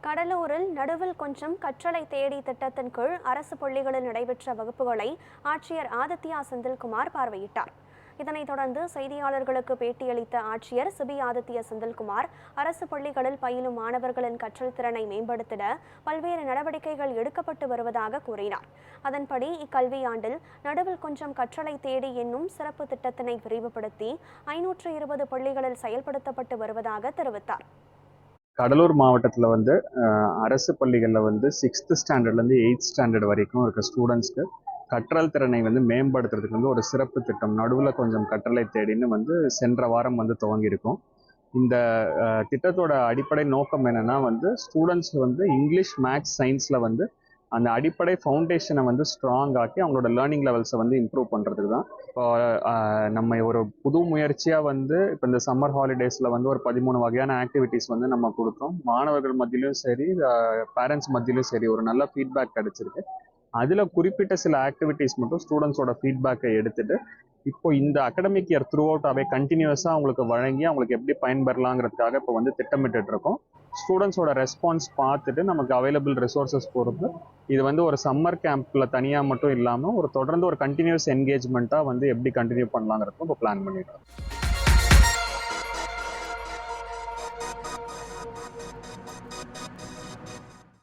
கடலூரில் நடுவில் கொஞ்சம் கற்றலை தேடி திட்டத்தின் கீழ் அரசு பள்ளிகளில் நடைபெற்ற வகுப்புகளை ஆட்சியர் ஆதித்யா செந்தில்குமார் பார்வையிட்டார். இதனைத் தொடர்ந்து செய்தியாளர்களுக்கு பேட்டியளித்த ஆட்சியர் சிபி ஆதித்ய செந்தில்குமார் அரசு பள்ளிகளில் பயிலும் மாணவர்களின் கற்றல் திறனை மேம்படுத்திட பல்வேறு நடவடிக்கைகள் எடுக்கப்பட்டு வருவதாக கூறினார். அதன்படி இக்கல்வியாண்டில் நடுவில் கொஞ்சம் கற்றலை தேடி என்னும் சிறப்பு திட்டத்தினை விரிவுபடுத்தி 520 பள்ளிகளில் செயல்படுத்தப்பட்டு வருவதாக தெரிவித்தார். கடலூர் மாவட்டத்தில் அரசு பள்ளிகளில் 6th ஸ்டாண்டர்ட்லேருந்து 8th ஸ்டாண்டர்ட் வரைக்கும் இருக்க ஸ்டூடெண்ட்ஸ்க்கு கற்றல் திறனை மேம்படுத்துறதுக்கு ஒரு சிறப்பு திட்டம் நடுவில் கொஞ்சம் கற்றலை தேடின்னு சென்ற வாரம் துவங்கியிருக்கோம். இந்த திட்டத்தோட அடிப்படை நோக்கம் என்னன்னா ஸ்டூடெண்ட்ஸ் இங்கிலீஷ், மேத்ஸ், சயின்ஸில் அந்த அடிப்படை ஃபவுண்டேஷனை ஸ்ட்ராங் ஆக்கி அவங்களோட லேர்னிங் லெவல்ஸை இம்ப்ரூவ் பண்ணுறதுக்கு தான். இப்போ நம்ம ஒரு புது முயற்சியாக இப்போ இந்த சம்மர் ஹாலிடேஸில் ஒரு 13 வகையான ஆக்டிவிட்டீஸ் நம்ம கொடுத்தோம். மாணவர்கள் மத்தியிலும் சரி, பேரண்ட்ஸ் மத்தியிலும் சரி ஒரு நல்ல ஃபீட்பேக் கிடைச்சிருக்கு. அதில் குறிப்பிட்ட சில ஆக்டிவிட்டீஸ் மட்டும் ஸ்டூடெண்ட்ஸோட ஃபீட்பேக்கை எடுத்துட்டு இப்போ இந்த அகடமிக் இயர் த்ரூ அவுட்டாகவே கண்டினியூஸாக அவங்களுக்கு வழங்கி அவங்களுக்கு எப்படி பயன்பெறலாங்கிறதுக்காக இப்போ திட்டமிட்டு இருக்கோம். ஸ்டூடெண்ட்ஸோட ரெஸ்பான்ஸ் பார்த்துட்டு நமக்கு அவைலபிள் ரிசோர்ஸஸ் பொறுத்து இது ஒரு சம்மர் கேம்பில் தனியாக மட்டும் இல்லாமல் தொடர்ந்து ஒரு கண்டினியூஸ் என்கேஜ்மெண்ட்டாக எப்படி கண்டினியூ பண்ணலாங்கிறதுக்கும் இப்போ பிளான் பண்ணியிருக்கோம்.